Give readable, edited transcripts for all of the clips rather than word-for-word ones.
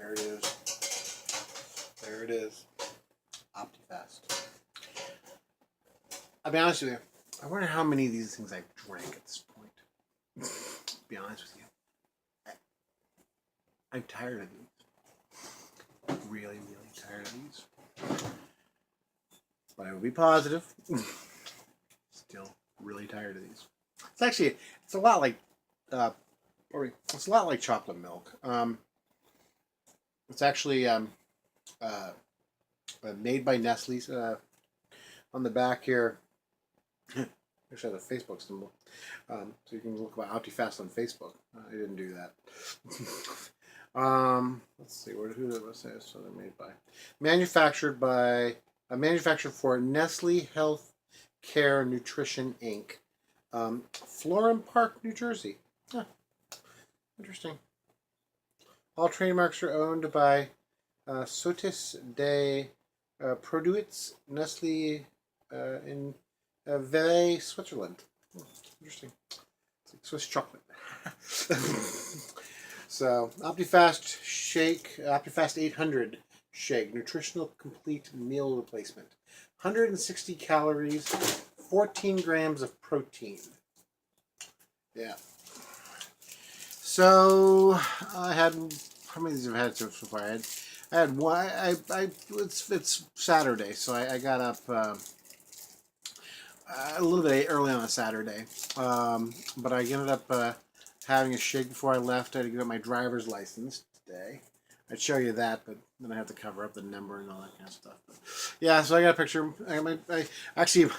There it is. There it is. OptiFast. I'll be honest with you. I wonder how many of these things I've drank at this point. To be honest with you. I'm tired of these. Really, really tired of these. But I will be positive. Still really tired of these. It's a lot like, it's a lot like chocolate milk. It's actually made by Nestle. On the back here, there's a Facebook symbol, so you can look about OptiFast on Facebook. I didn't do that. Let's see, who did it say? So they're made by, manufactured for Nestle Health Care Nutrition Inc. Florham Park, New Jersey. Huh. Interesting. All trademarks are owned by Sotis de Produits Nestle in Vevey, Switzerland. Interesting. It's like Swiss chocolate. So, OptiFast Shake, OptiFast 800 Shake, nutritional complete meal replacement. 160 calories, 14 grams of protein. Yeah. So, I had, how many of these have I had so far? I had one, it's Saturday, so I got up a little bit early on a Saturday. But I ended up having a shake before I left. I had to get my driver's license today. I'd show you that, but then I have to cover up the number and all that kind of stuff. But yeah, so I got a picture. Actually,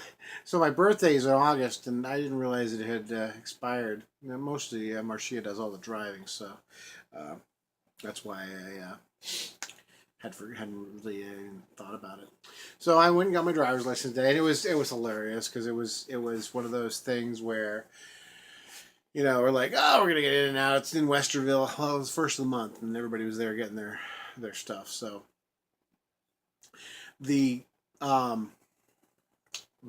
so my birthday is in August, and I didn't realize it had expired. You know, mostly Marcia does all the driving, so that's why I hadn't really thought about it. So I went and got my driver's license today, and it was hilarious because it was one of those things where, you know, we're like, oh, we're going to get in and out. It's in Westerville. Well, it was first of the month, and everybody was there getting their stuff. So the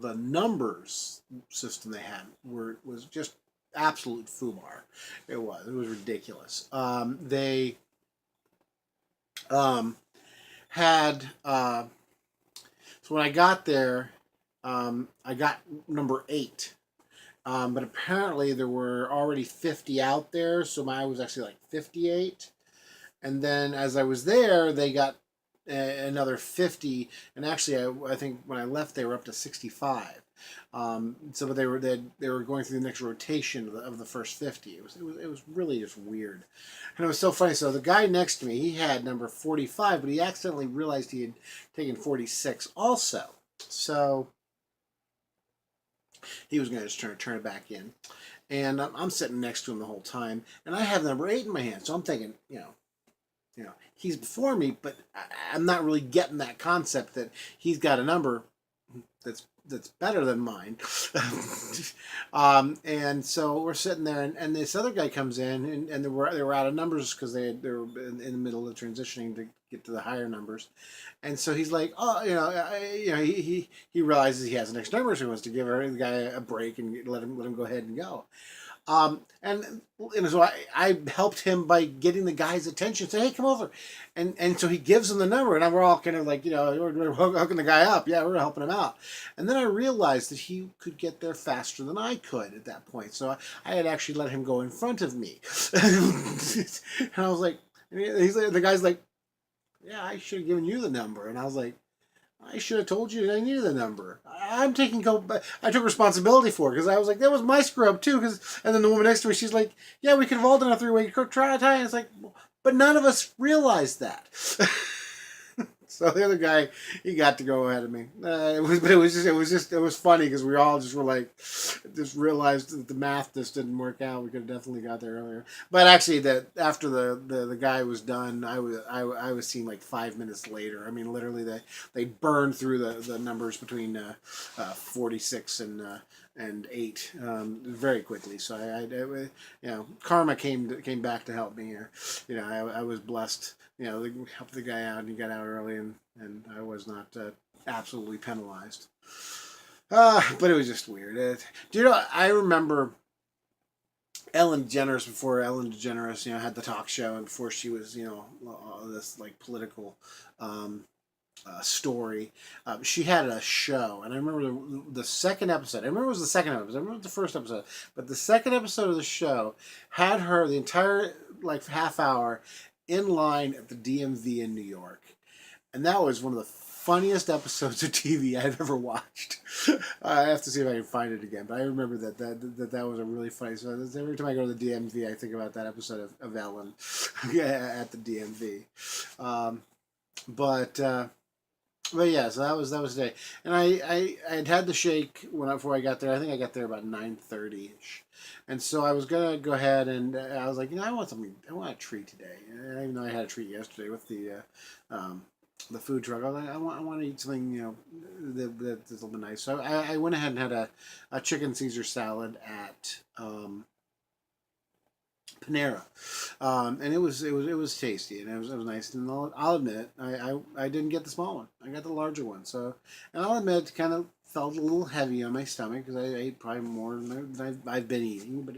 numbers system they had was just absolute foobar. It was ridiculous. They had so when I got there, I got number 8. But apparently there were already 50 out there, so mine was actually like 58. And then as I was there, they got another 50, and actually I think when I left they were up to 65. So but they were going through the next rotation of the first 50. It was really just weird, and it was so funny. So the guy next to me, he had number 45, but he accidentally realized he had taken 46 also. So he was going to just turn it back in. And I'm sitting next to him the whole time. And I have number 8 in my hand. So I'm thinking, you know, he's before me, but I'm not really getting that concept that he's got a number that's better than mine. And so we're sitting there, and this other guy comes in, and they were out of numbers because they were in the middle of transitioning to get to the higher numbers. And so he's like, oh, he realizes he has an extra number, so he wants to give the guy a break and let him go ahead and go. And so I helped him by getting the guy's attention. Say, hey, come over. And so he gives him the number, and we're all kind of like, we're hooking the guy up. Yeah, we're helping him out. And then I realized that he could get there faster than I could at that point. So I had actually let him go in front of me. And I was like, the guy's like, yeah, I should have given you the number. And I was like, I should have told you I needed the number. I took responsibility for it because I was like, that was my screw up too. And then the woman next to me, she's like, yeah, we could have all done a 3-way try. And it's like, but none of us realized that. So the other guy, he got to go ahead of me. It was funny because we all just were like, just realized that the math just didn't work out. We could have definitely got there earlier. But actually, after the guy was done, I was seen like 5 minutes later. I mean, literally they burned through the numbers between 46 and 8 very quickly. So karma came back to help me here. I was blessed. They helped the guy out, and he got out early, and I was not absolutely penalized. But it was just weird. I remember Ellen DeGeneres, before Ellen DeGeneres, had the talk show, and before she was, this like political um, story. She had a show, and I remember the second episode. I remember it was the second episode. I remember the first episode, but the second episode of the show had her the entire like half hour in line at the DMV in New York, and that was one of the funniest episodes of TV I've ever watched. I have to see if I can find it again, but I remember that was a really funny. So every time I go to the DMV, I think about that episode of Ellen at the DMV. Um, but yeah, so that was the day, and I had the shake before I got there. I think I got there about 9:30 ish, and so I was gonna go ahead and I was like, I want something. I want a treat today. And even though I had a treat yesterday with the food truck, I want to eat something that's a little bit nice. So I went ahead and had a chicken Caesar salad at Panera, and it was tasty, and it was nice. And I'll admit, I didn't get the small one. I got the larger one. So, and I'll admit, it kind of felt a little heavy on my stomach because I ate probably more than I've been eating, but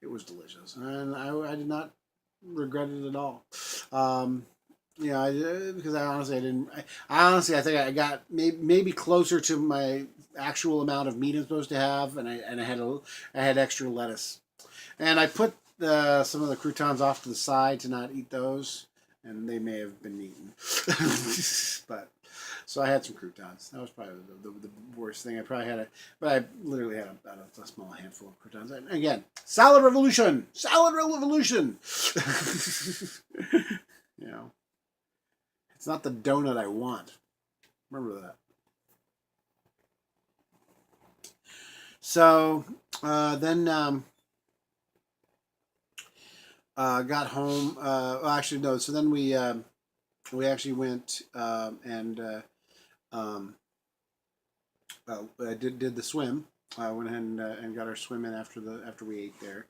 it was delicious, and I did not regret it at all. Um, because I didn't. I honestly, I think I got maybe closer to my actual amount of meat I'm supposed to have, and I had extra lettuce. And I put some of the croutons off to the side to not eat those, and they may have been eaten. But so I had some croutons. That was probably the worst thing. But I literally had a small handful of croutons. And again, salad revolution, salad revolution. you know, it's not the donut I want. Remember that. So then. Got home. Well, actually, no. So then we actually went and did the swim. I went ahead and got our swim in after we ate there.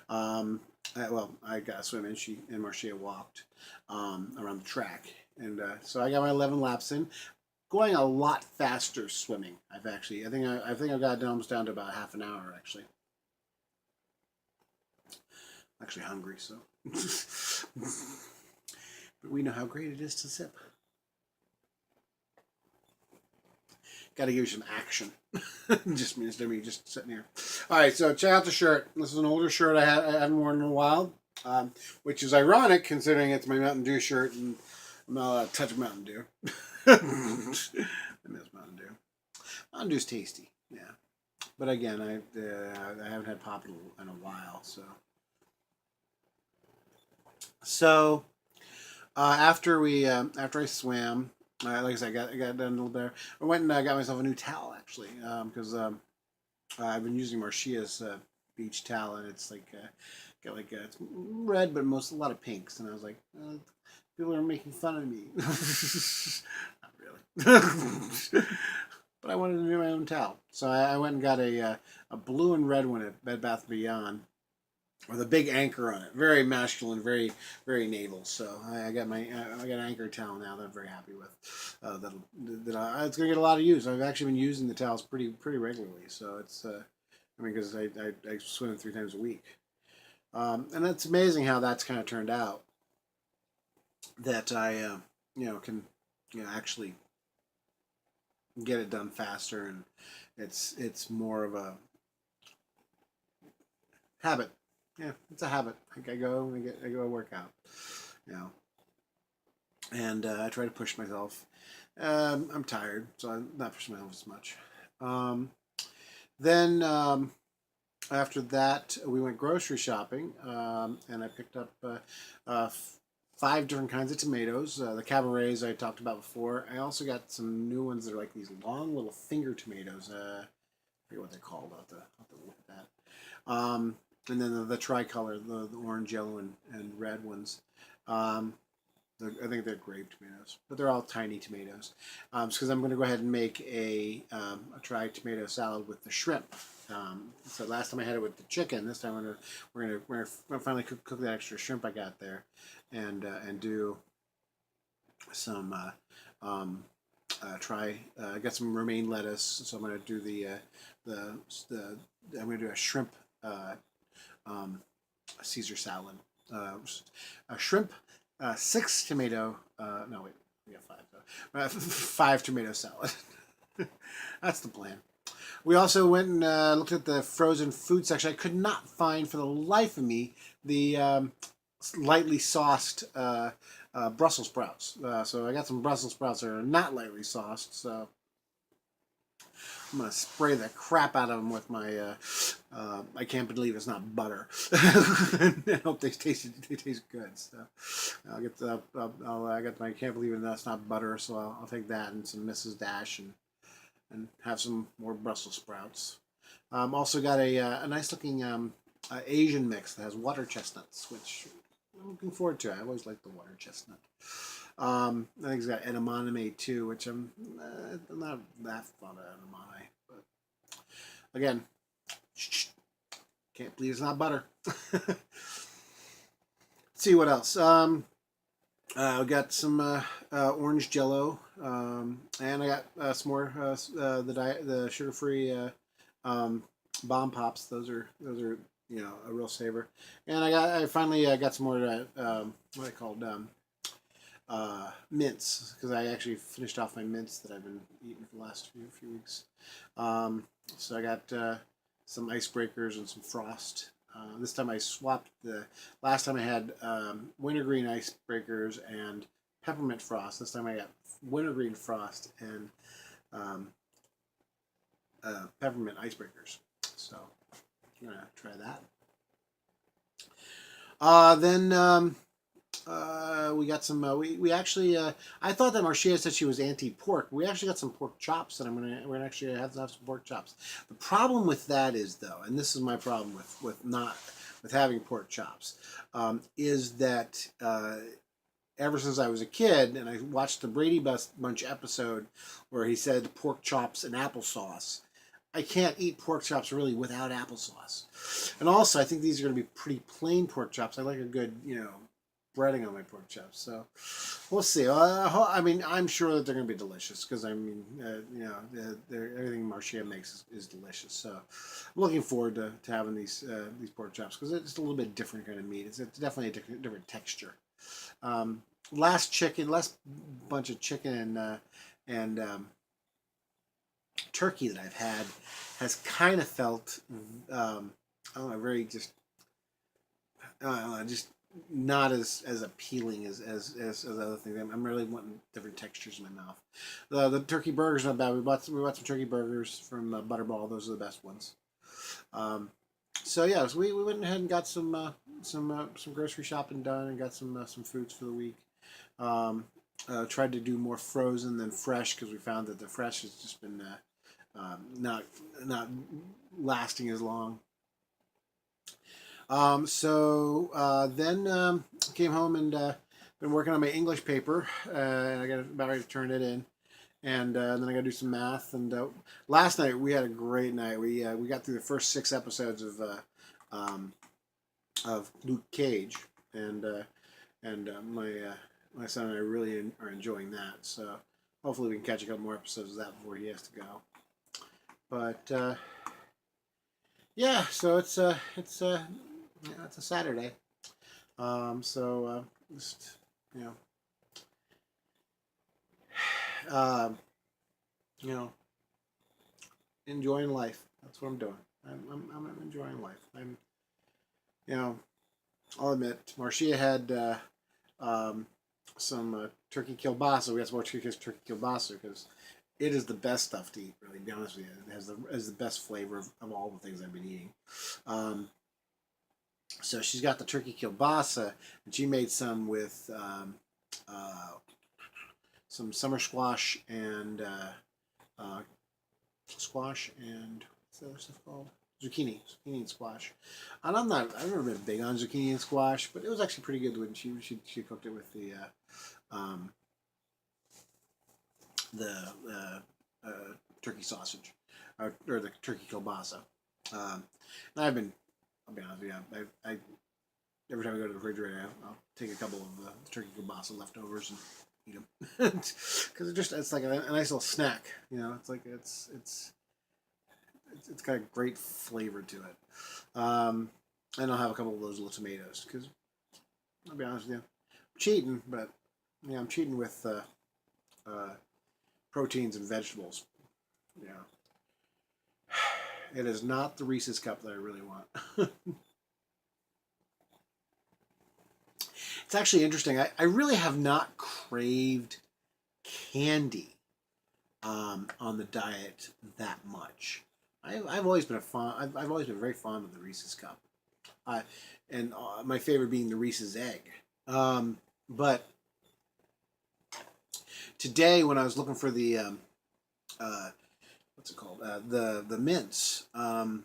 Well, I got a swim in. She and Marcia walked around the track, and so I got my 11 laps in. Going a lot faster swimming. I think I've got it almost down to about half an hour actually. Actually hungry, so. But we know how great it is to sip. Got to give you some action. Just me, instead of me just sitting here. All right, so check out the shirt. This is an older shirt I haven't worn in a while, which is ironic considering it's my Mountain Dew shirt and I'm not allowed to touch Mountain Dew. I miss Mountain Dew. Mountain Dew's tasty, yeah. But again, I haven't had pop in a while, so. So after I swam, like I said, I got done a little better. I went and got myself a new towel actually because I've been using Marcia's beach towel, and it's like got like it's red, but a lot of pinks, and I was like, people are making fun of me. Not really. But I wanted to do my own towel, so I went and got a blue and red one at Bed Bath & Beyond with a big anchor on it. Very masculine, very very naval. So I got an anchor towel now that I'm very happy with. It's gonna get a lot of use. I've actually been using the towels pretty regularly. So it's because I swim 3 times a week, and it's amazing how that's kind of turned out. That I can actually get it done faster, and it's more of a habit. Yeah, it's a habit. Like I go work out, you know, and I try to push myself. I'm tired, so I'm not pushing myself as much. Um, then after that, we went grocery shopping, and I picked up uh, 5 different kinds of tomatoes. The cabarets I talked about before. I also got some new ones that are like these long little finger tomatoes. I forget what they're called. I'll have to look at that. And then the tricolor, the orange, yellow, and red ones. Um, I think they're grape tomatoes, but they're all tiny tomatoes. Because I'm going to go ahead and make a dried tomato salad with the shrimp. So last time I had it with the chicken. This time we're gonna finally cook that extra shrimp I got there, and do some try. I got some romaine lettuce, so I'm gonna do the I'm gonna do a shrimp. Uh, Caesar salad, a shrimp, six tomato. No wait, we got five. Five tomato salad. That's the plan. We also went and looked at the frozen food section. I could not find for the life of me the lightly sauced Brussels sprouts. So I got some Brussels sprouts that are not lightly sauced. So I'm gonna spray the crap out of them with my. I can't believe it's not butter. I hope they taste good. So I'll get the. I got my. I can't believe that's not butter. So I'll take that and some Mrs. Dash and have some more Brussels sprouts. Also got a nice looking Asian mix that has water chestnuts, which I'm looking forward to. I always like the water chestnut. I think it's got edamame too, which I'm not that fond of edamame. But again, can't believe it's not butter. Let's see what else. We got some orange Jello, and I got some more the sugar-free bomb pops. Those are a real saver. And I finally got some more what I called mints, because I actually finished off my mints that I've been eating for the last few weeks. So I got some icebreakers and some frost. This time I swapped last time I had wintergreen icebreakers and peppermint frost. This time I got wintergreen frost and peppermint icebreakers. So I'm gonna try that. Then we got some. We actually. I thought that Marcia said she was anti-pork. We actually got some pork chops, and we're gonna actually have to have some pork chops. The problem with that is though, and this is my problem with having pork chops, is that ever since I was a kid, and I watched the Brady Bunch episode where he said pork chops and applesauce. I can't eat pork chops really without applesauce. And also, I think these are going to be pretty plain pork chops. I like a good, breading on my pork chops. So we'll see. I mean, I'm sure that they're going to be delicious because everything Marcia makes is delicious. So I'm looking forward to having these pork chops because it's a little bit different kind of meat. It's definitely a different texture. Last bunch of chicken and turkey that I've had has kind of felt I don't know, very just not as appealing as other things. I'm really wanting different textures in my mouth. The turkey burgers not bad. We bought some turkey burgers from Butterball. Those are the best ones. So yeah, so we went ahead and got some grocery shopping done and got some foods for the week. Tried to do more frozen than fresh because we found that the fresh has just been not lasting as long. Then came home and been working on my English paper, and I got about ready to turn it in, and then I got to do some math. And last night we had a great night. We got through the first 6 episodes of Luke Cage, and my son and I really are enjoying that. So hopefully we can catch a couple more episodes of that before he has to go. But yeah, so it's a Saturday. Just enjoying life. That's what I'm doing. I'm enjoying life. I'll admit, Marcia had some turkey kielbasa. We got some more turkey kielbasa because it is the best stuff to eat. Really, to be honest with you, it has the best flavor of all the things I've been eating. So she's got the turkey kielbasa, and she made some with some summer squash and what's the other stuff called? Zucchini and squash. And I've never been big on zucchini and squash, but it was actually pretty good when she cooked it with the turkey sausage or the turkey kielbasa. And I'll be honest with you, I every time I go to the refrigerator, I'll take a couple of the turkey kielbasa leftovers and eat them because it's like a nice little snack. It's like it's got a great flavor to it. And I'll have a couple of those little tomatoes because I'll be honest with you, I'm cheating, but yeah, I'm cheating with uh, proteins and vegetables. Yeah, it is not the Reese's cup that I really want. It's actually interesting. I really have not craved candy on the diet that much. I've always been a fond. I've always been very fond of the Reese's cup. Uh, and my favorite being the Reese's egg. But today, when I was looking for the uh, what's it called, the mints, I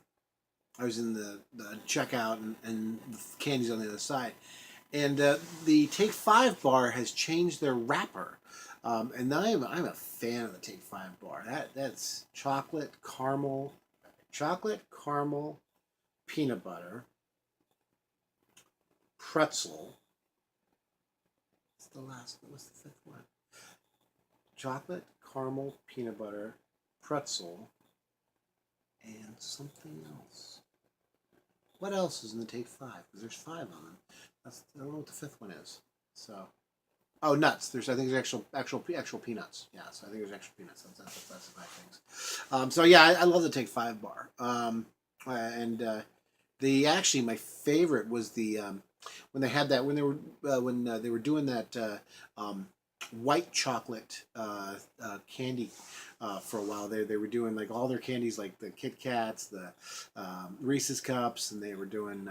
was in the checkout and the candy's on the other side, and the Take Five bar has changed their wrapper. And I'm a fan of the Take Five bar. That's chocolate caramel, peanut butter, pretzel. What's the fifth one? Chocolate, caramel, peanut butter, pretzel, and something else. What else is in the Take Five? Because there's five of them. I don't know what the fifth one is. So, oh, nuts. I think there's actual peanuts. Yeah, so I think there's actual peanuts. That's the five things. So yeah, I love the Take Five bar. And the actually my favorite was the when they had that when they were doing that white chocolate candy for a while. They were doing like all their candies, like the Kit Kats, the Reese's cups, and they were doing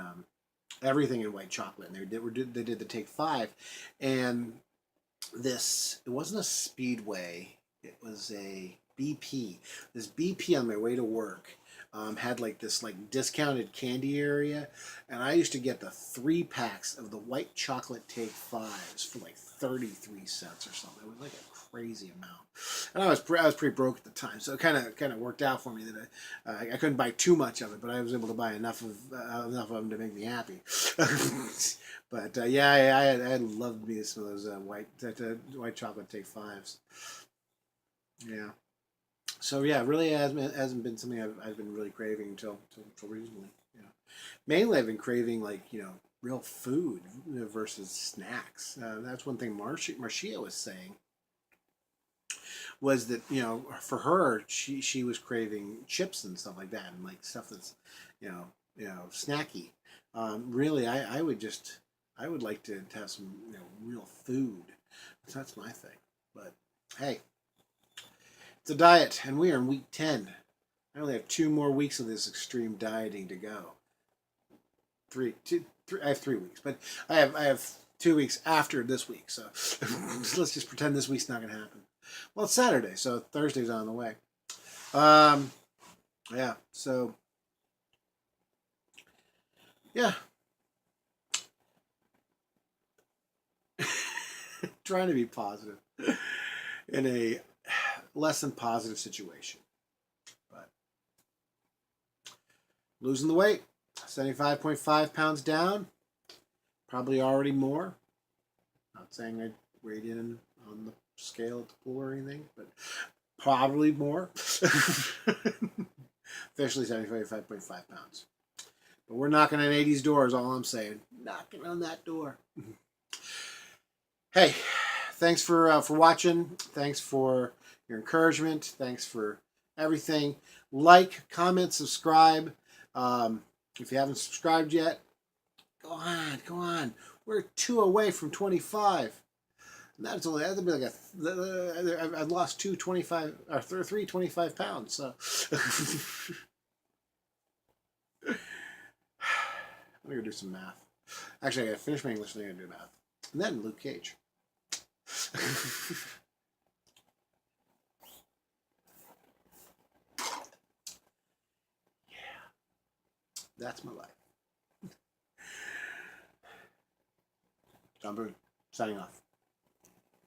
everything in white chocolate. And they did the Take Five, and it wasn't a Speedway, it was a BP. This BP on my way to work had like this like discounted candy area, and I used to get the 3 packs of the white chocolate Take Fives for like 33 cents or something. It was like a crazy amount, and I was pretty broke at the time, so it kind of worked out for me that I couldn't buy too much of it, but I was able to buy enough of them to make me happy. But yeah, I loved me some of those white chocolate Take Fives. Yeah. So yeah, it really hasn't been something I've been really craving until recently. You know, mainly I've been craving like real food versus snacks. That's one thing Marcia was saying was that for her she was craving chips and stuff like that and like stuff that's snacky. Really, I would like to have some real food. So that's my thing. But hey, it's a diet, and we are in week 10. I only have 2 more weeks of this extreme dieting to go. I have 3 weeks, but I have 2 weeks after this week. So let's just pretend this week's not going to happen. Well, it's Saturday, so Thursday's on the way. Yeah. So yeah, trying to be positive in a less than positive situation, but losing the weight, 75.5 pounds down, probably already more. Not saying I weighed in on the scale at the pool or anything, but probably more. Officially 75.5 pounds. But we're knocking on 80's door is all I'm saying. Knocking on that door. Hey, thanks for watching. Thanks for your encouragement. Thanks for everything. Like, comment, subscribe. If you haven't subscribed yet, go on. We're 2 away from 25. And that'd be like I've lost 225 or 325 pounds. So I'm gonna do some math. Actually, I gotta finish my English, then I'm gonna do math, and then Luke Cage. Yeah, that's my life. John Boone, signing off.